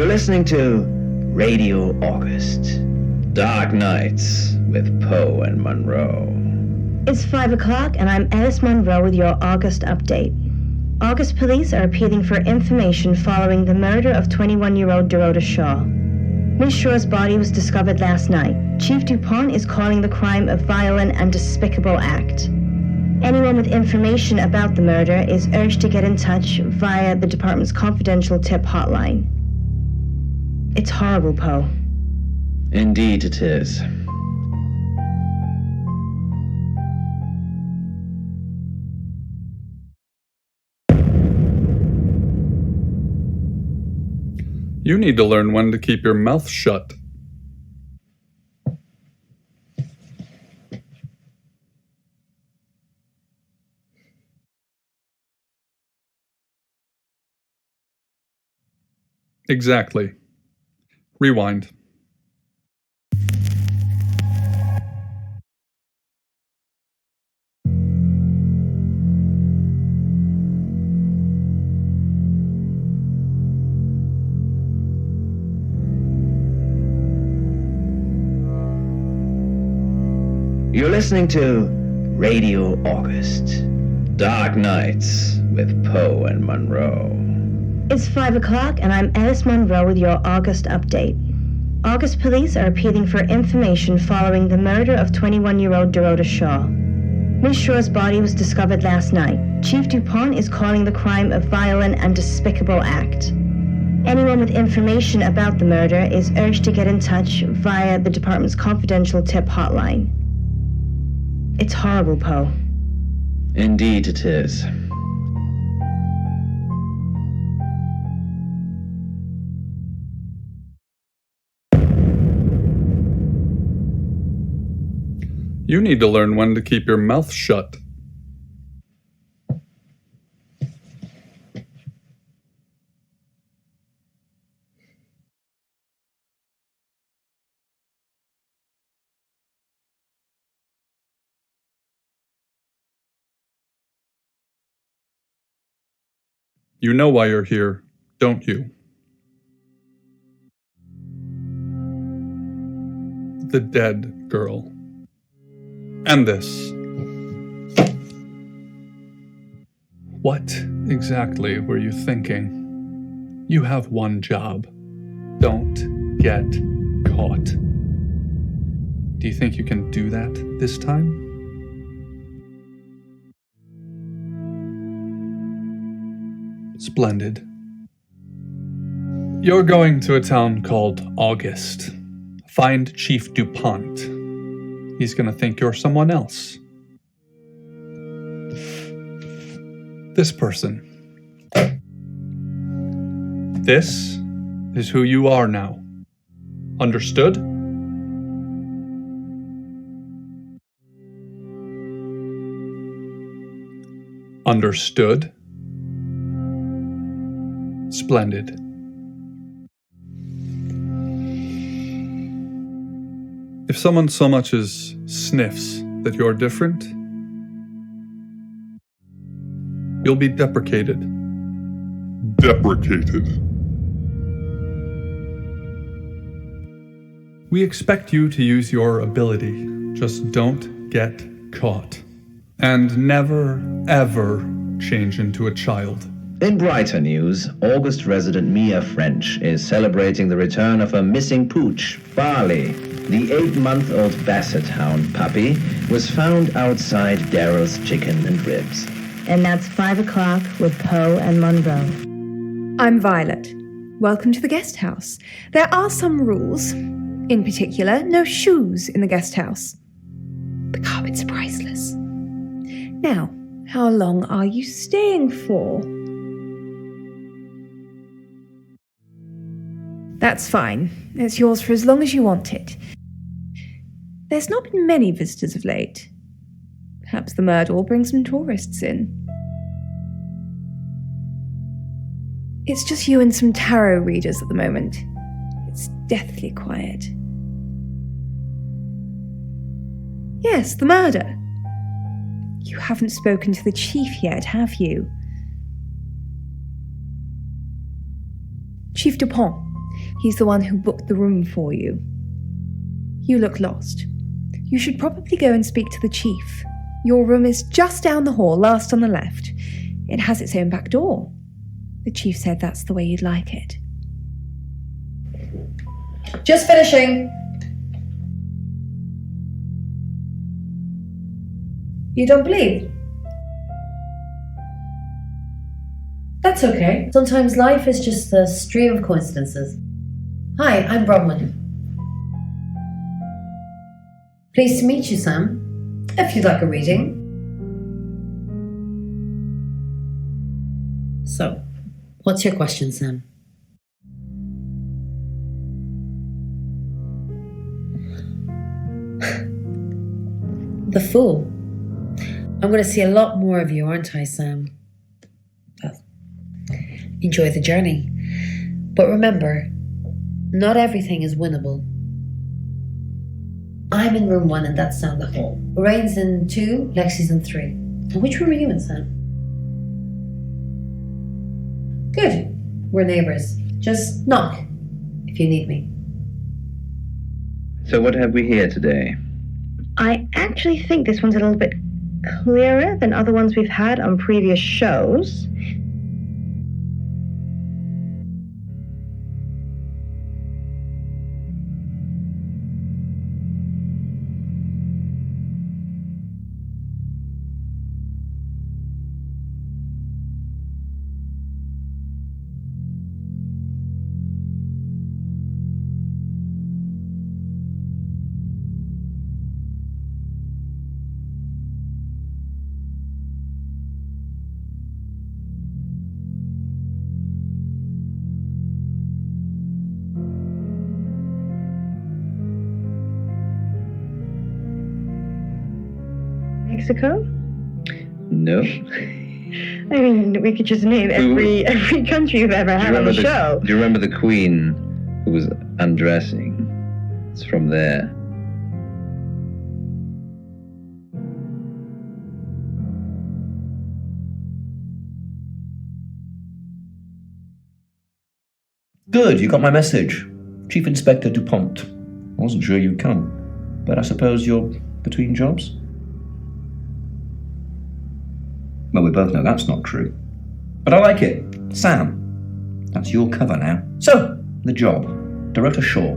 You're listening to Radio August. Dark Nights with Poe and Monroe. It's 5 o'clock and I'm Alice Monroe with your August update. August police are appealing for information following the murder of 21-year-old Dorota Shaw. Miss Shaw's body was discovered last night. Chief DuPont is calling the crime a violent and despicable act. Anyone with information about the murder is urged to get in touch via the department's confidential tip hotline. It's horrible, Poe. Indeed it is. You need to learn when to keep your mouth shut. Exactly. Rewind. You're listening to Radio August. Dark Nights with Poe and Monroe. It's 5 o'clock and I'm Alice Monroe with your August update. August police are appealing for information following the murder of 21-year-old Dorota Shaw. Miss Shaw's body was discovered last night. Chief DuPont is calling the crime a violent and despicable act. Anyone with information about the murder is urged to get in touch via the department's confidential tip hotline. It's horrible, Poe. Indeed it is. You need to learn when to keep your mouth shut. You know why you're here, don't you? The dead girl. And this. What exactly were you thinking? You have one job. Don't get caught. Do you think you can do that this time? Splendid. You're going to a town called August. Find Chief DuPont. He's gonna think you're someone else. This person. This is who you are now. Understood? Understood? Splendid. If someone so much as sniffs that you're different, you'll be deprecated. Deprecated. We expect you to use your ability. Just don't get caught. And never, ever change into a child. In brighter news, August resident Mia French is celebrating the return of her missing pooch, Barley. The 8-month-old Basset Hound puppy was found outside Daryl's Chicken and Ribs. And that's 5 o'clock with Poe and Monroe. I'm Violet. Welcome to the guest house. There are some rules. In particular, no shoes in the guest house. The carpets are priceless. Now, how long are you staying for? That's fine. It's yours for as long as you want it. There's not been many visitors of late. Perhaps the murder will bring some tourists in. It's just you and some tarot readers at the moment. It's deathly quiet. Yes, the murder. You haven't spoken to the chief yet, have you? Chief DuPont, He's the one who booked the room for you. You look lost. You should probably go and speak to the chief. Your room is just down the hall, last on the left. It has its own back door. The chief said that's the way you'd like it. Just finishing. You don't believe? That's okay. Sometimes life is just a stream of coincidences. Hi, I'm Bronwyn. Pleased to meet you, Sam. If you'd like a reading. So, what's your question, Sam? The Fool. I'm going to see a lot more of you, aren't I, Sam? Well, enjoy the journey. But remember, not everything is winnable. I'm in room 1 and that's down the hall. Lorraine's in 2, Lexi's in 3. And which room are you in, Sam? Good. We're neighbours. Just knock if you need me. So what have we here today? I actually think this one's a little bit clearer than other ones we've had on previous shows. Mexico? No. I mean, we could just name every country you've ever had on the show. Do you remember the Queen who was undressing? It's from there. Good, you got my message. Chief Inspector DuPont. I wasn't sure you'd come, but I suppose you're between jobs? Well, we both know that's not true. But I like it. Sam. That's your cover now. So, the job. Dorota Shaw.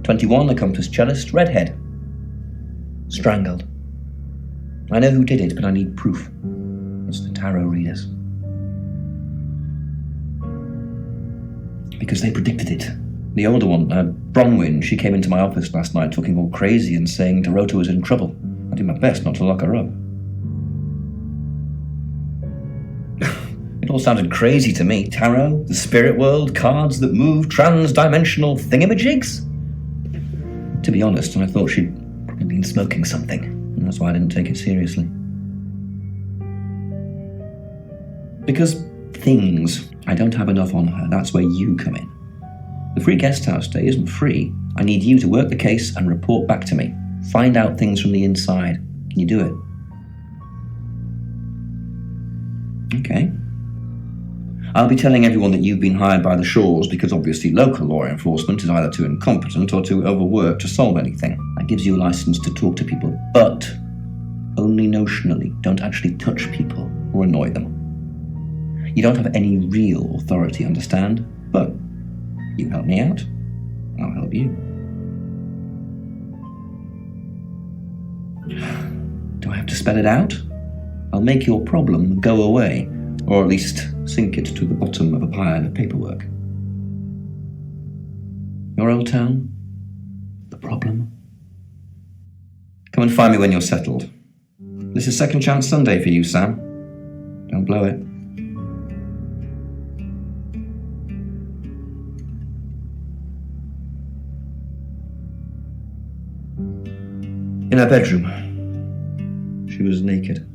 21, accomplished cellist, redhead. Strangled. I know who did it, but I need proof. It's the tarot readers. Because they predicted it. The older one, Bronwyn, she came into my office last night talking all crazy and saying Dorota was in trouble. I did my best not to lock her up. It all sounded crazy to me. Tarot, the spirit world, cards that move, trans-dimensional thingamajigs. To be honest, I thought she'd probably been smoking something, and that's why I didn't take it seriously. Because things, I don't have enough on her, that's where you come in. The free guest house stay isn't free. I need you to work the case and report back to me. Find out things from the inside. Can you do it? Okay. I'll be telling everyone that you've been hired by the Shaws because obviously local law enforcement is either too incompetent or too overworked to solve anything. That gives you a license to talk to people, but only notionally. Don't actually touch people or annoy them. You don't have any real authority, understand? But you help me out, I'll help you. Do I have to spell it out? I'll make your problem go away, or at least sink it to the bottom of a pile of paperwork. Your old town? The problem? Come and find me when you're settled. This is Second Chance Sunday for you, Sam. Don't blow it. In her bedroom. She was naked.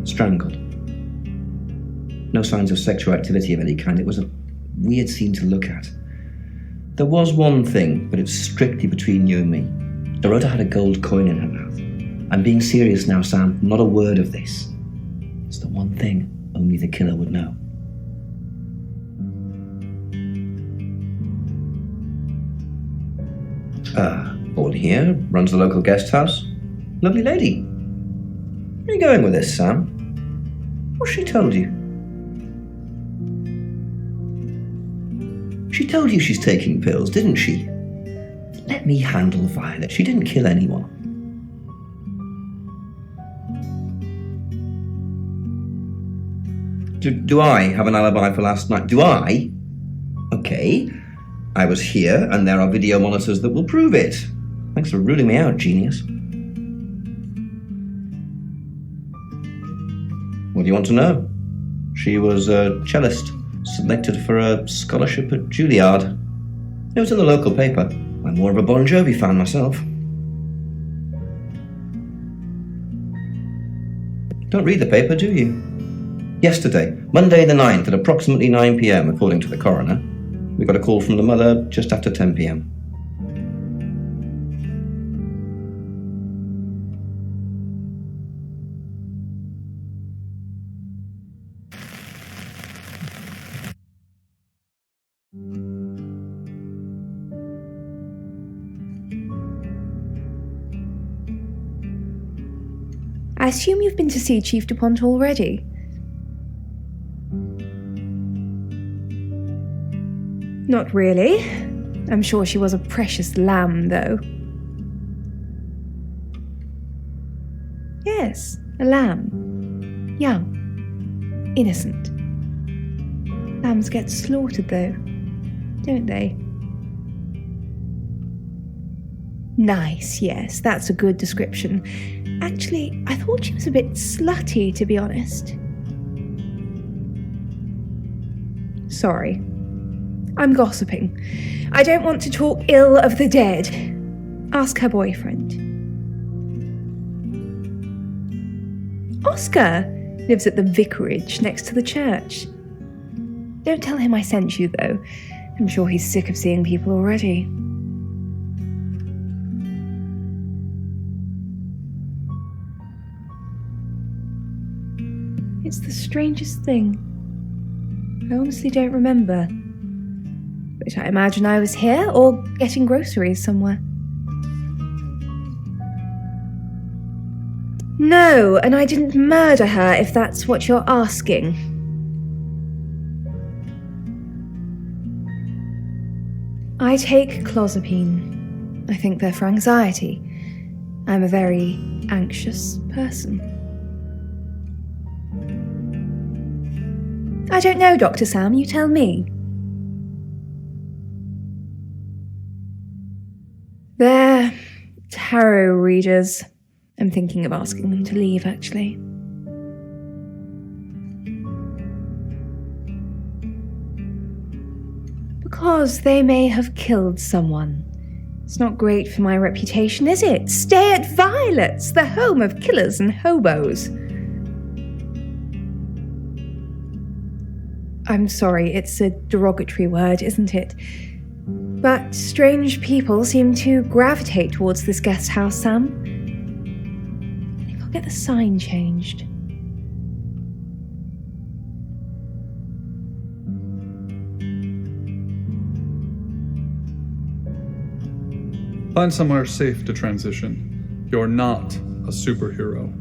Strangled. No signs of sexual activity of any kind. It was a weird scene to look at. There was one thing, but it's strictly between you and me. Dorota had a gold coin in her mouth. I'm being serious now, Sam. Not a word of this. It's the one thing only the killer would know. Born here, runs the local guest house. Lovely lady. Where are you going with this, Sam? What's she told you? She told you she's taking pills, didn't she? Let me handle Violet. She didn't kill anyone. Do I have an alibi for last night? Do I? Okay. I was here, and there are video monitors that will prove it. Thanks for ruling me out, genius. What do you want to know? She was a cellist, selected for a scholarship at Juilliard. It was in the local paper. I'm more of a Bon Jovi fan myself. Don't read the paper, do you? Yesterday, Monday the 9th at approximately 9 p.m, according to the coroner, we got a call from the mother just after 10 p.m. I assume you've been to see Chief DuPont already? Not really. I'm sure she was a precious lamb, though. Yes, a lamb. Young. Innocent. Lambs get slaughtered, though, don't they? Nice, yes, that's a good description. Actually, I thought she was a bit slutty, to be honest. Sorry. I'm gossiping. I don't want to talk ill of the dead. Ask her boyfriend. Oscar lives at the vicarage next to the church. Don't tell him I sent you, though. I'm sure he's sick of seeing people already. It's the strangest thing. I honestly don't remember. But I imagine I was here or getting groceries somewhere. No, and I didn't murder her, if that's what you're asking. I take clozapine. I think they're for anxiety. I'm a very anxious person. I don't know, Dr. Sam, you tell me. They're tarot readers. I'm thinking of asking them to leave, actually. Because they may have killed someone. It's not great for my reputation, is it? Stay at Violet's, the home of killers and hobos. I'm sorry, it's a derogatory word, isn't it? But strange people seem to gravitate towards this guest house, Sam. I think I'll get the sign changed. Find somewhere safe to transition. You're not a superhero.